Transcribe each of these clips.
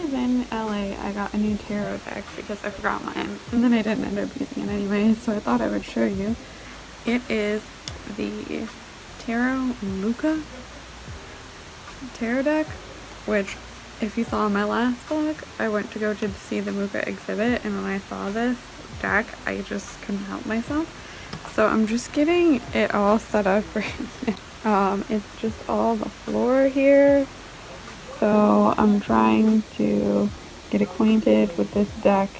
was in LA, I got a new tarot deck because I forgot mine, and then I didn't end up using it anyway, so I thought I would show you. It is the Tarot Luca tarot deck, which, if you saw my last vlog, I went to go to see the Muka exhibit, and when I saw this deck, I just couldn't help myself. So I'm just getting it all set up right now. It's just all the floor here. So I'm trying to get acquainted with this deck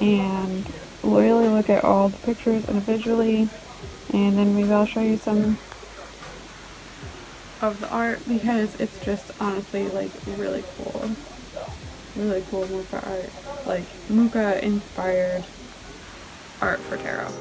and really look at all the pictures individually, and then maybe I'll show you some of the art because it's just honestly like really cool Muka art, like Muka inspired art for tarot.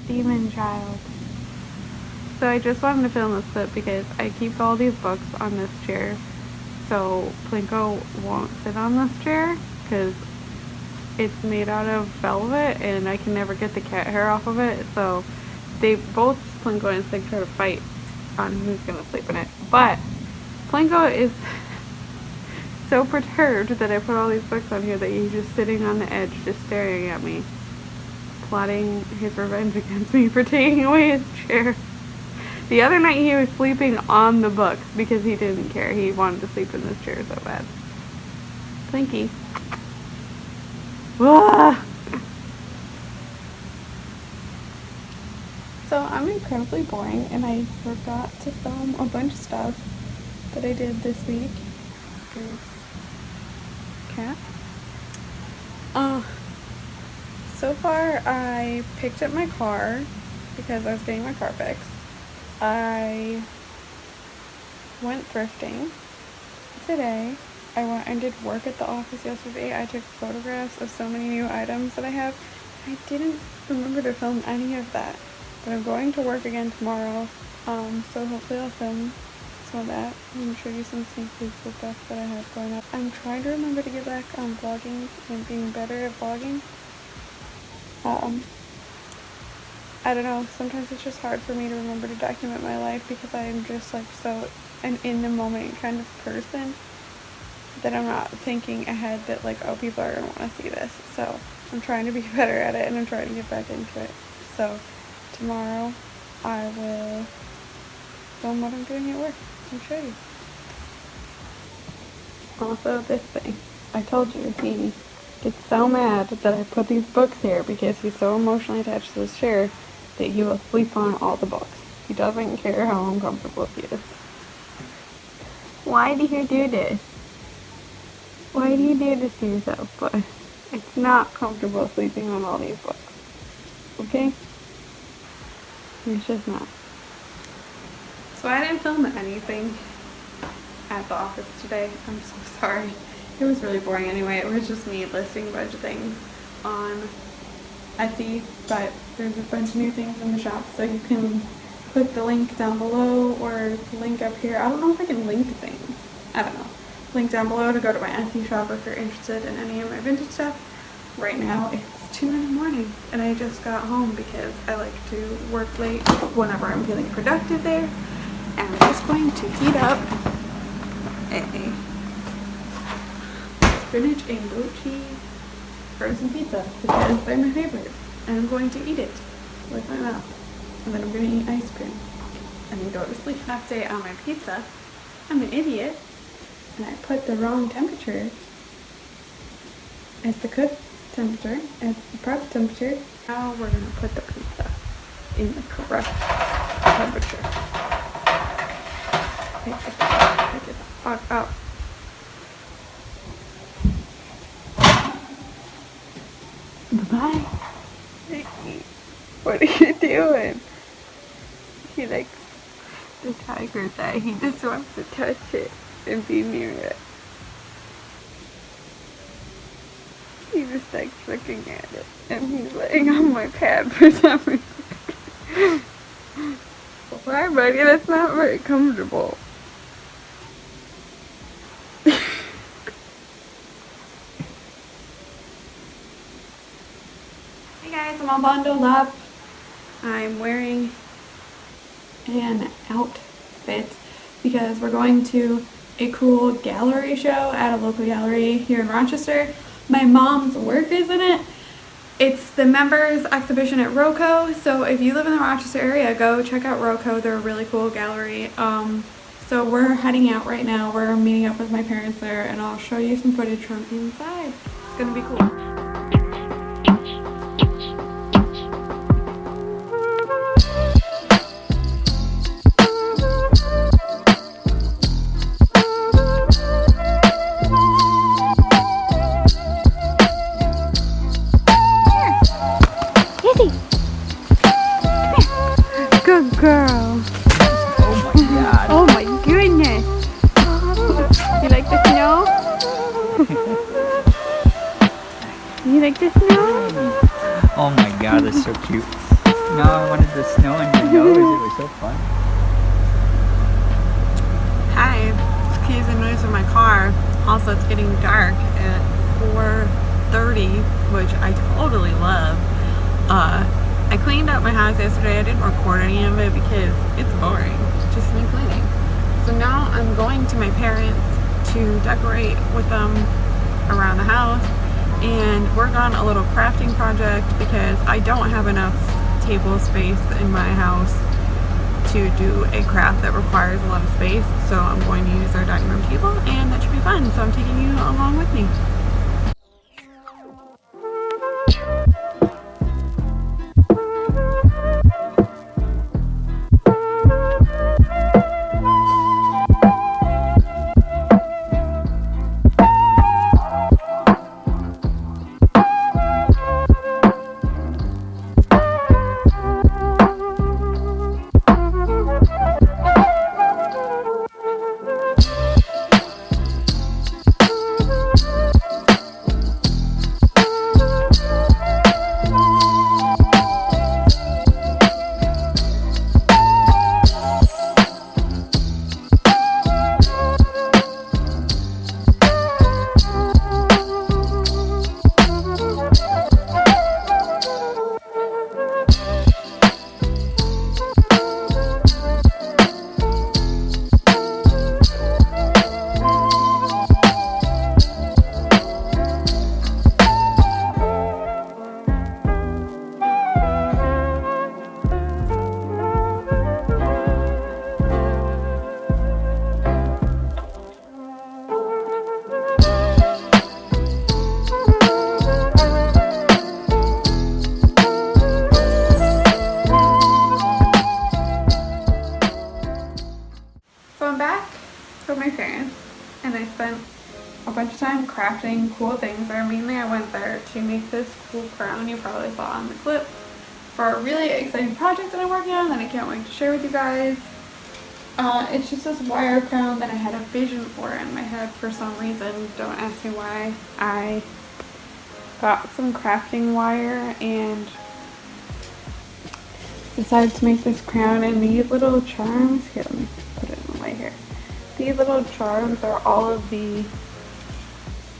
Demon child. So I just wanted to film this clip because I keep all these books on this chair, so Plinko won't sit on this chair because it's made out of velvet and I can never get the cat hair off of it. So they both, Plinko and Sig, try to fight on who's gonna sleep in it. But Plinko is so perturbed that I put all these books on here that he's just sitting on the edge, just staring at me, plotting his revenge against me for taking away his chair. The other night he was sleeping on the books because he didn't care. He wanted to sleep in this chair so bad. Plinky. Ah! So I'm incredibly boring and I forgot to film a bunch of stuff that I did this week. Cat. So far I picked up my car because I was getting my car fixed. I went thrifting today. I did work at the office yesterday. I took photographs of so many new items that I have. I didn't remember to film any of that, but I'm going to work again tomorrow. So hopefully I'll film some of that and show you some sneak peeks of stuff that I have going up. I'm trying to remember to get back on vlogging and being better at vlogging. I don't know, sometimes it's just hard for me to remember to document my life because I'm just like so an in the moment kind of person that I'm not thinking ahead that like, oh, people are going to want to see this. So I'm trying to be better at it and I'm trying to get back into it. So tomorrow I will film what I'm doing at work and show you. Also, this thing, I told you, he gets so mad that I put these books here because he's so emotionally attached to this chair that he will sleep on all the books. He doesn't care how uncomfortable he is. Why do you do this? Why do you do this to yourself? But it's not comfortable sleeping on all these books. Okay? It's just not. So I didn't film anything at the office today. I'm so sorry. It was really boring anyway. It was just me listing a bunch of things on Etsy, but there's a bunch of new things in the shop, so you can click the link down below or link up here. I don't know if I can link to things. I don't know. Link down below to go to my Etsy shop if you're interested in any of my vintage stuff. Right now it's 2 in the morning and I just got home because I like to work late whenever I'm feeling productive there. And I'm just going to heat up a spinach and goat cheese frozen pizza because they're my favorite, and I'm going to eat it with my mouth, and then I'm going to eat ice cream and then go to sleep. Update on my pizza. I'm an idiot and I put the wrong temperature as the cook temperature, as the prep temperature. Now we're going to put the pizza in the correct temperature. Take it the fuck out. Bye. What are you doing? He likes the tiger thigh. He just wants to touch it and be near it. He just likes looking at it. And he's laying on my pad for some reason. Why, buddy? That's not very comfortable. Hey guys, I'm all bundled up. I'm wearing an outfit because we're going to a cool gallery show at a local gallery here in Rochester. My mom's work is in it. It's the members exhibition at Roco, so if you live in the Rochester area, go check out Roco. They're a really cool gallery. So we're heading out right now. We're meeting up with my parents there, and I'll show you some footage from inside. It's gonna be cool. Good girl. Oh my god. Oh my goodness. You like the snow? You like the snow? Oh my god, that's so cute. No, I wanted the snow on your nose. It was so fun. Hi. Excuse the noise of my car. Also, it's getting dark at 4:30, which I totally love. I cleaned up my house yesterday. I didn't record any of it because it's boring. It's just me cleaning. So now I'm going to my parents to decorate with them around the house and work on a little crafting project because I don't have enough table space in my house to do a craft that requires a lot of space. So I'm going to use our dining room table, and that should be fun. So I'm taking you along with me. So I'm back with my parents, and I spent a bunch of time crafting cool things there. Mainly I went there to make this cool crown you probably saw on the clip for a really exciting project that I'm working on that I can't wait to share with you guys. It's just this wire crown that I had a vision for in my head for some reason. Don't ask me why. I got some crafting wire and decided to make this crown, and these little charms, here, let me put it in the light here. These little charms are all of the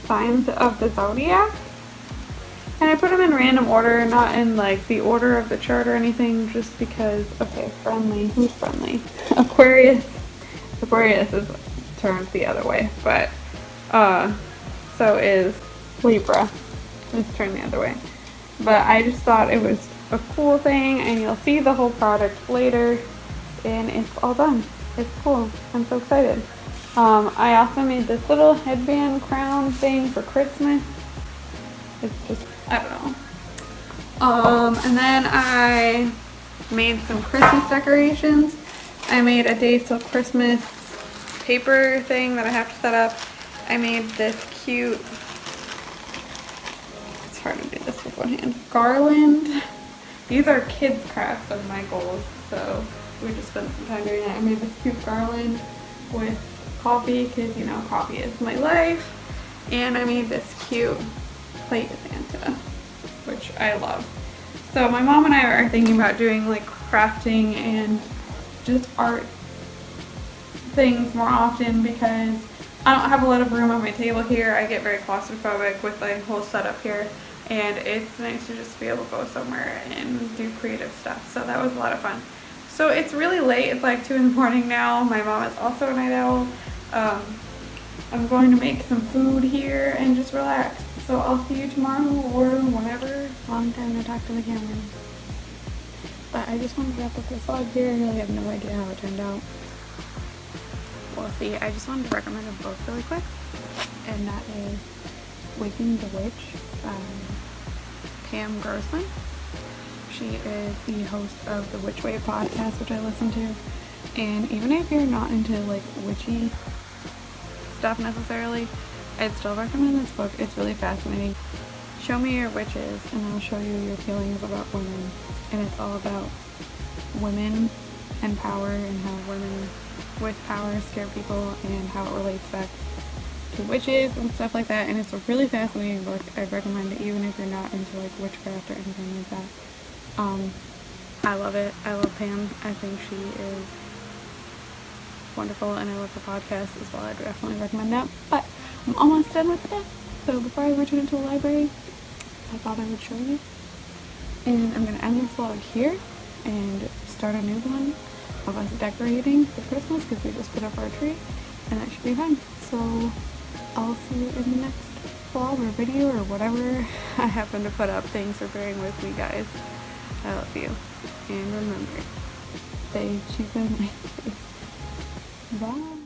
signs of the zodiac, and I put them in random order, not in like the order of the chart or anything, just because. Okay, friendly, who's friendly? Aquarius is turned the other way, but so is Libra. It's turned the other way, but I just thought it was a cool thing, and you'll see the whole product later, and it's all done. It's cool. I'm so excited. I also made this little headband crown thing for Christmas. It's just, I don't know. And then I made some Christmas decorations. I made a Days Till Christmas paper thing that I have to set up. I made this cute, it's hard to do this with one hand, garland. These are kids' crafts of Michael's, so we just spent some time doing that. I made this cute garland with coffee, because you know coffee is my life. And I made this cute plate Santa, which I love. So my mom and I are thinking about doing like crafting and just art things more often because I don't have a lot of room on my table here. I get very claustrophobic with the whole setup here, and it's nice to just be able to go somewhere and do creative stuff. So that was a lot of fun. So it's really late. It's like 2 in the morning now. My mom is also a night owl. I'm going to make some food here and just relax. So I'll see you tomorrow or whenever. Long time to talk to the camera. But I just wanted to wrap up this vlog here. I really have no idea how it turned out. We'll see. I just wanted to recommend a book really quick, and that is Waking the Witch by Pam Grossman. She is the host of the Witch Way podcast, which I listen to. And even if you're not into like witchy stuff necessarily, I'd still recommend this book. It's really fascinating. Show me your witches and I'll show you your feelings about women. And it's all about women and power and how women with power scare people and how it relates back to witches and stuff like that. And it's a really fascinating book. I'd recommend it even if you're not into like witchcraft or anything like that. I love it. I love Pam. I think she is wonderful, and I love her podcast as well. I'd definitely recommend that. But I'm almost done with it. So before I return to the library, I thought I would show you. And I'm going to end this vlog here and start a new one of us decorating for Christmas because we just put up our tree, and that should be fun. So I'll see you in the next vlog or video or whatever I happen to put up. Thanks for bearing with me, guys. I love you. And remember, stay cheap and lazy. Bye.